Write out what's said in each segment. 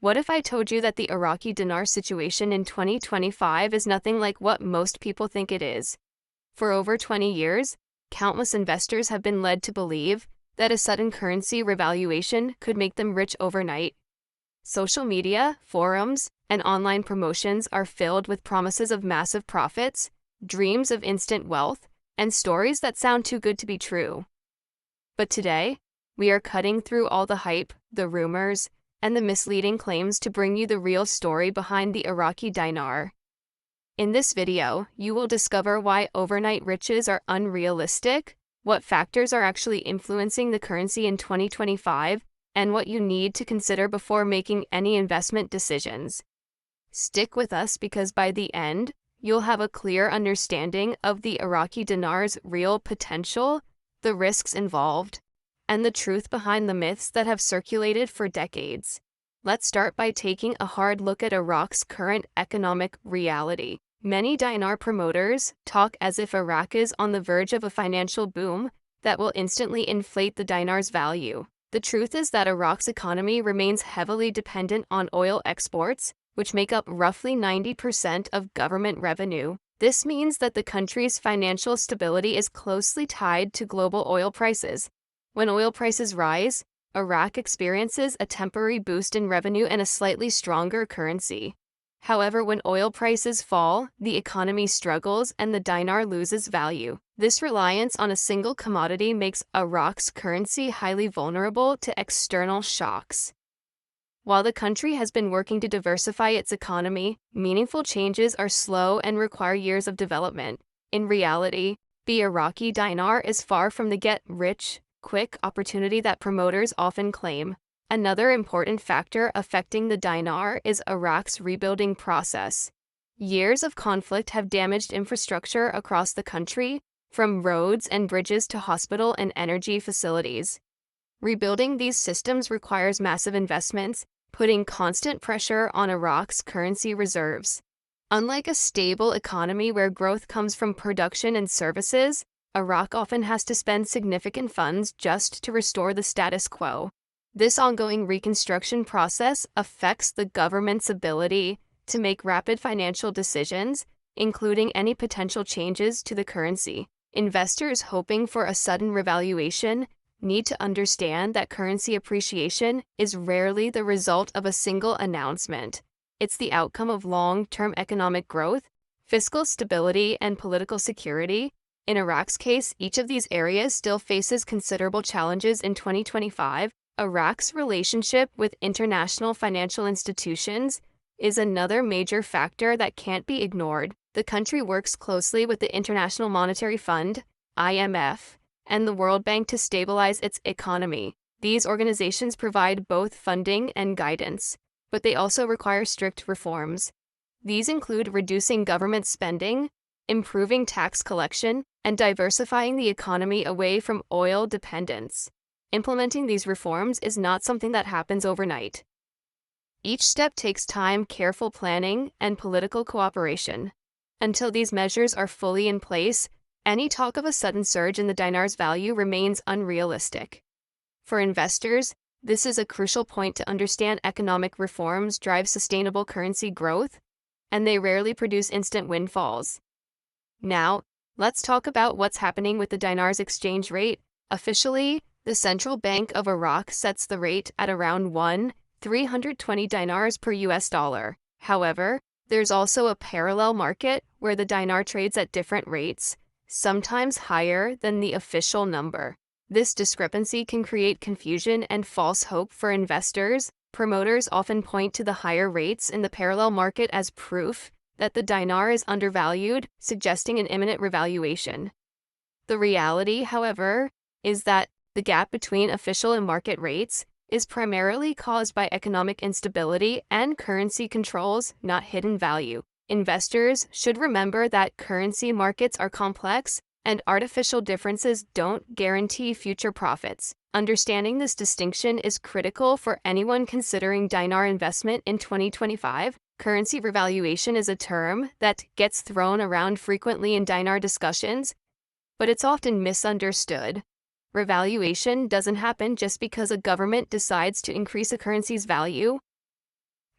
What if I told you that the Iraqi dinar situation in 2025 is nothing like what most people think it is? For over 20 years, countless investors have been led to believe that a sudden currency revaluation could make them rich overnight. Social media, forums, and online promotions are filled with promises of massive profits, dreams of instant wealth, and stories that sound too good to be true. But today, we are cutting through all the hype, the rumors, and the misleading claims to bring you the real story behind the Iraqi dinar. In this video, you will discover why overnight riches are unrealistic, what factors are actually influencing the currency in 2025, and what you need to consider before making any investment decisions. Stick with us because by the end, you'll have a clear understanding of the Iraqi dinar's real potential, the risks involved, and the truth behind the myths that have circulated for decades. Let's start by taking a hard look at Iraq's current economic reality. Many dinar promoters talk as if Iraq is on the verge of a financial boom that will instantly inflate the dinar's value. The truth is that Iraq's economy remains heavily dependent on oil exports, which make up roughly 90% of government revenue. This means that the country's financial stability is closely tied to global oil prices. When oil prices rise, Iraq experiences a temporary boost in revenue and a slightly stronger currency. However, when oil prices fall, the economy struggles and the dinar loses value. This reliance on a single commodity makes Iraq's currency highly vulnerable to external shocks. While the country has been working to diversify its economy, meaningful changes are slow and require years of development. In reality, the Iraqi dinar is far from the get-rich-quick opportunity that promoters often claim. Another important factor affecting the dinar is Iraq's rebuilding process. Years of conflict have damaged infrastructure across the country, from roads and bridges to hospital and energy facilities. Rebuilding these systems requires massive investments, putting constant pressure on Iraq's currency reserves. Unlike a stable economy where growth comes from production and services, Iraq often has to spend significant funds just to restore the status quo. This ongoing reconstruction process affects the government's ability to make rapid financial decisions, including any potential changes to the currency. Investors hoping for a sudden revaluation need to understand that currency appreciation is rarely the result of a single announcement. It's the outcome of long-term economic growth, fiscal stability, and political security. In Iraq's case, each of these areas still faces considerable challenges in 2025. Iraq's relationship with international financial institutions is another major factor that can't be ignored. The country works closely with the International Monetary Fund, IMF, and the World Bank to stabilize its economy. These organizations provide both funding and guidance, but they also require strict reforms. These include reducing government spending, improving tax collection, and diversifying the economy away from oil dependence. Implementing these reforms is not something that happens overnight. Each step takes time, careful planning, and political cooperation. Until these measures are fully in place, any talk of a sudden surge in the dinar's value remains unrealistic. For investors, this is a crucial point to understand. Economic reforms drive sustainable currency growth, and they rarely produce instant windfalls. Now, let's talk about what's happening with the dinar's exchange rate. Officially, the Central Bank of Iraq sets the rate at around 320 dinars per US dollar. However, there's also a parallel market where the dinar trades at different rates, sometimes higher than the official number. This discrepancy can create confusion and false hope for investors. Promoters often point to the higher rates in the parallel market as proof that the dinar is undervalued, suggesting an imminent revaluation. The reality, however, is that the gap between official and market rates is primarily caused by economic instability and currency controls, not hidden value. Investors should remember that currency markets are complex, and artificial differences don't guarantee future profits. Understanding this distinction is critical for anyone considering dinar investment in 2025. Currency revaluation is a term that gets thrown around frequently in dinar discussions, but it's often misunderstood. Revaluation doesn't happen just because a government decides to increase a currency's value.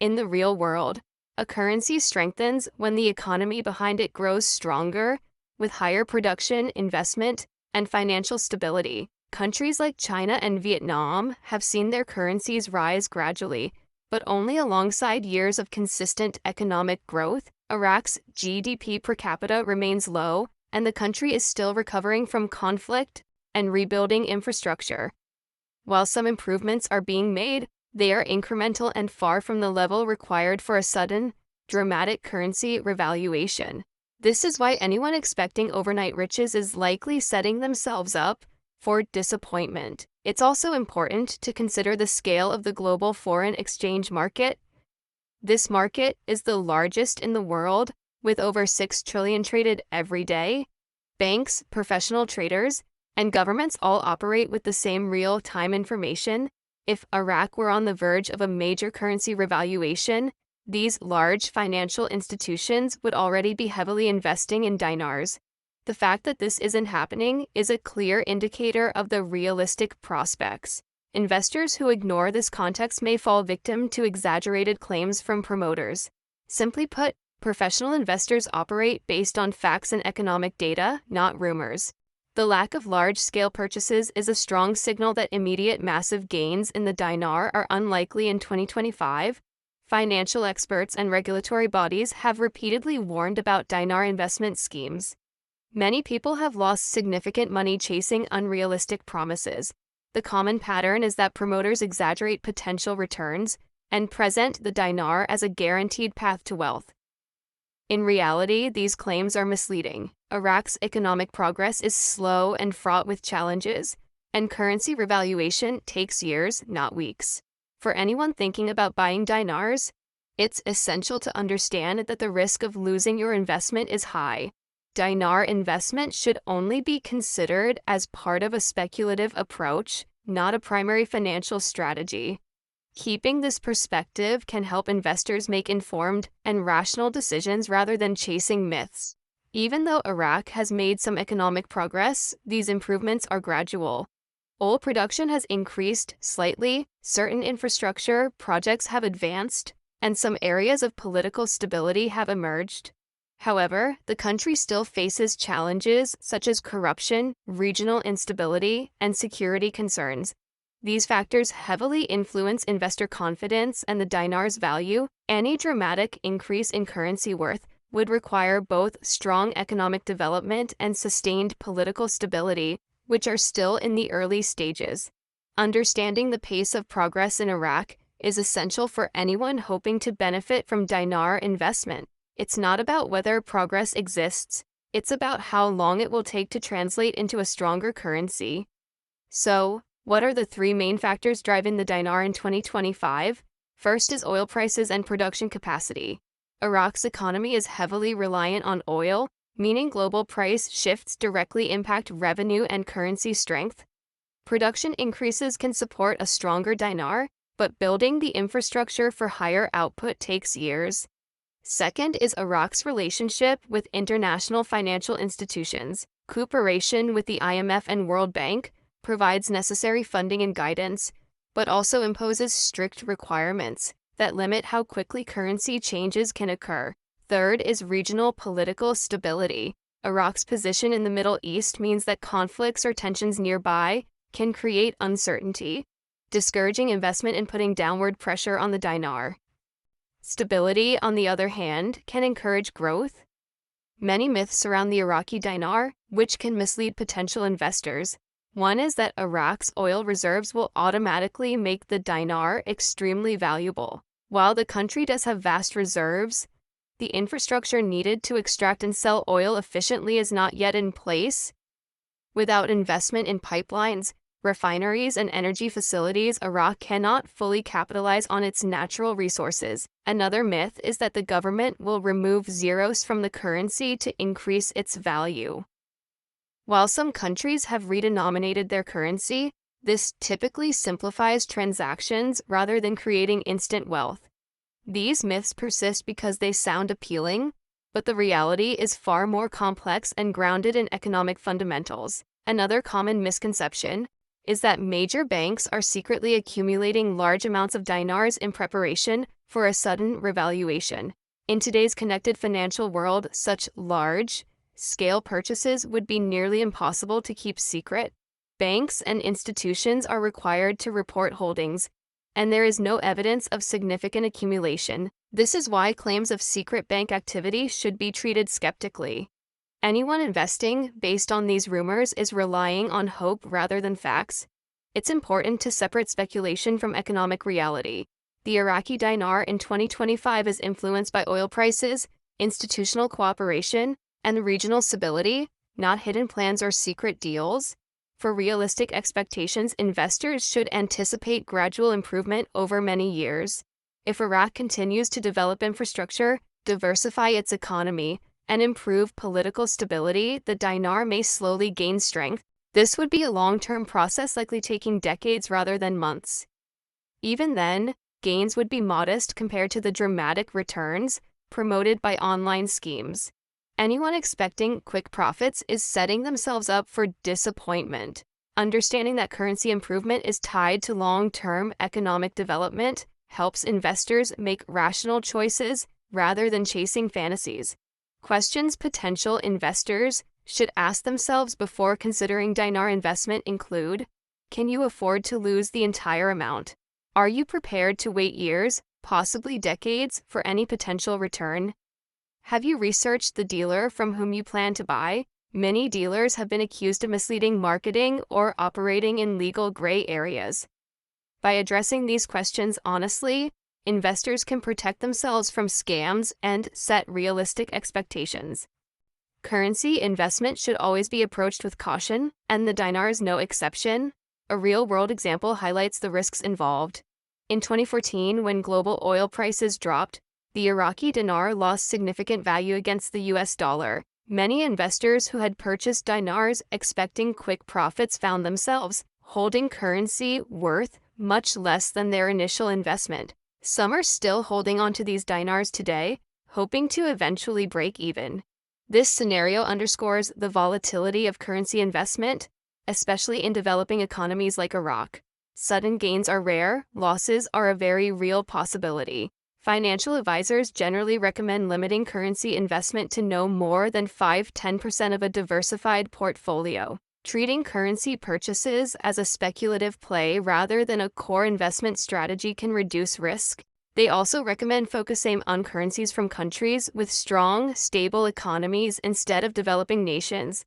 In the real world, a currency strengthens when the economy behind it grows stronger, with higher production, investment, and financial stability. Countries like China and Vietnam have seen their currencies rise gradually, but only alongside years of consistent economic growth. Iraq's GDP per capita remains low, and the country is still recovering from conflict and rebuilding infrastructure. While some improvements are being made, they are incremental and far from the level required for a sudden, dramatic currency revaluation. This is why anyone expecting overnight riches is likely setting themselves up for disappointment. It's also important to consider the scale of the global foreign exchange market. This market is the largest in the world, with over 6 trillion traded every day. Banks, professional traders, and governments all operate with the same real-time information. If Iraq were on the verge of a major currency revaluation, these large financial institutions would already be heavily investing in dinars. The fact that this isn't happening is a clear indicator of the realistic prospects. Investors who ignore this context may fall victim to exaggerated claims from promoters. Simply put, professional investors operate based on facts and economic data, not rumors. The lack of large-scale purchases is a strong signal that immediate massive gains in the dinar are unlikely in 2025. Financial experts and regulatory bodies have repeatedly warned about dinar investment schemes. Many people have lost significant money chasing unrealistic promises. The common pattern is that promoters exaggerate potential returns and present the dinar as a guaranteed path to wealth. In reality, these claims are misleading. Iraq's economic progress is slow and fraught with challenges, and currency revaluation takes years, not weeks. For anyone thinking about buying dinars, it's essential to understand that the risk of losing your investment is high. Dinar investment should only be considered as part of a speculative approach, not a primary financial strategy. Keeping this perspective can help investors make informed and rational decisions rather than chasing myths. Even though Iraq has made some economic progress, these improvements are gradual. Oil production has increased slightly, certain infrastructure projects have advanced, and some areas of political stability have emerged. However, the country still faces challenges such as corruption, regional instability, and security concerns. These factors heavily influence investor confidence and the dinar's value. Any dramatic increase in currency worth would require both strong economic development and sustained political stability, which are still in the early stages. Understanding the pace of progress in Iraq is essential for anyone hoping to benefit from dinar investment. It's not about whether progress exists, it's about how long it will take to translate into a stronger currency. So, what are the 3 main factors driving the dinar in 2025? First is oil prices and production capacity. Iraq's economy is heavily reliant on oil, meaning global price shifts directly impact revenue and currency strength. Production increases can support a stronger dinar, but building the infrastructure for higher output takes years. Second is Iraq's relationship with international financial institutions. Cooperation with the IMF and World Bank provides necessary funding and guidance, but also imposes strict requirements that limit how quickly currency changes can occur. Third is regional political stability. Iraq's position in the Middle East means that conflicts or tensions nearby can create uncertainty, discouraging investment and putting downward pressure on the dinar. Stability, on the other hand, can encourage growth. Many myths surround the Iraqi dinar, which can mislead potential investors. One is that Iraq's oil reserves will automatically make the dinar extremely valuable. While the country does have vast reserves, the infrastructure needed to extract and sell oil efficiently is not yet in place. Without investment in pipelines, refineries, and energy facilities, Iraq cannot fully capitalize on its natural resources. Another myth is that the government will remove zeros from the currency to increase its value. While some countries have redenominated their currency, this typically simplifies transactions rather than creating instant wealth. These myths persist because they sound appealing, but the reality is far more complex and grounded in economic fundamentals. Another common misconception is that major banks are secretly accumulating large amounts of dinars in preparation for a sudden revaluation. In today's connected financial world, such large-scale purchases would be nearly impossible to keep secret. Banks and institutions are required to report holdings, and there is no evidence of significant accumulation. This is why claims of secret bank activity should be treated skeptically. Anyone investing based on these rumors is relying on hope rather than facts. It's important to separate speculation from economic reality. The Iraqi dinar in 2025 is influenced by oil prices, institutional cooperation, and regional stability, not hidden plans or secret deals. For realistic expectations, investors should anticipate gradual improvement over many years. If Iraq continues to develop infrastructure, diversify its economy, and improve political stability, the dinar may slowly gain strength. This would be a long-term process, likely taking decades rather than months. Even then, gains would be modest compared to the dramatic returns promoted by online schemes. Anyone expecting quick profits is setting themselves up for disappointment. Understanding that currency improvement is tied to long-term economic development helps investors make rational choices rather than chasing fantasies. Questions potential investors should ask themselves before considering dinar investment include: can you afford to lose the entire amount? Are you prepared to wait years, possibly decades, for any potential return? Have you researched the dealer from whom you plan to buy? Many dealers have been accused of misleading marketing or operating in legal gray areas. By addressing these questions honestly, investors can protect themselves from scams and set realistic expectations. Currency investment should always be approached with caution, and the dinar is no exception. A real-world example highlights the risks involved. In 2014, when global oil prices dropped, the Iraqi dinar lost significant value against the US dollar. Many investors who had purchased dinars expecting quick profits found themselves holding currency worth much less than their initial investment. Some are still holding onto these dinars today, hoping to eventually break even. This scenario underscores the volatility of currency investment, especially in developing economies like Iraq. Sudden gains are rare, losses are a very real possibility. Financial advisors generally recommend limiting currency investment to no more than 5–10% of a diversified portfolio. Treating currency purchases as a speculative play rather than a core investment strategy can reduce risk. They also recommend focusing on currencies from countries with strong, stable economies instead of developing nations.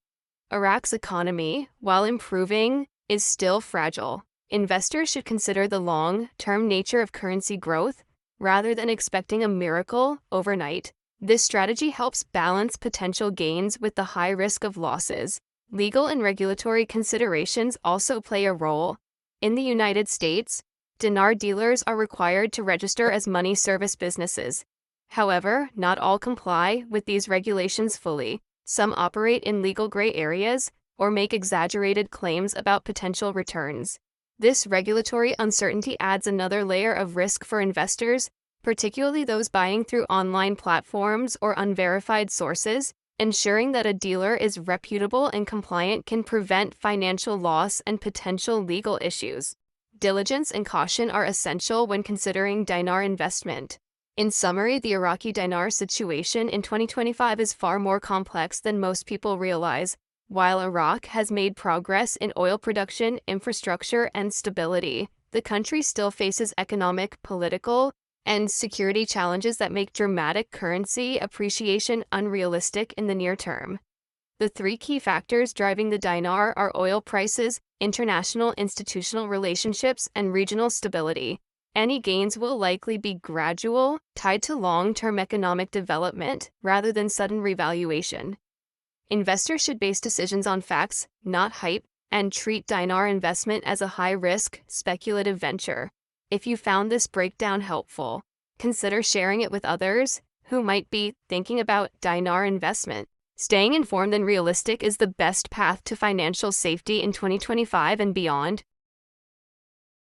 Iraq's economy, while improving, is still fragile. Investors should consider the long-term nature of currency growth rather than expecting a miracle overnight. This strategy helps balance potential gains with the high risk of losses. Legal and regulatory considerations also play a role. In the United States, dinar dealers are required to register as money service businesses. However, not all comply with these regulations fully. Some operate in legal gray areas or make exaggerated claims about potential returns. This regulatory uncertainty adds another layer of risk for investors, particularly those buying through online platforms or unverified sources. Ensuring that a dealer is reputable and compliant can prevent financial loss and potential legal issues. Diligence and caution are essential when considering dinar investment. In summary, the Iraqi dinar situation in 2025 is far more complex than most people realize. While Iraq has made progress in oil production, infrastructure, and stability, the country still faces economic, political, and security challenges that make dramatic currency appreciation unrealistic in the near term. The three key factors driving the dinar are oil prices, international institutional relationships, and regional stability. Any gains will likely be gradual, tied to long-term economic development rather than sudden revaluation. Investors should base decisions on facts, not hype, and treat dinar investment as a high-risk, speculative venture. If you found this breakdown helpful, consider sharing it with others who might be thinking about dinar investment. Staying informed and realistic is the best path to financial safety in 2025 and beyond.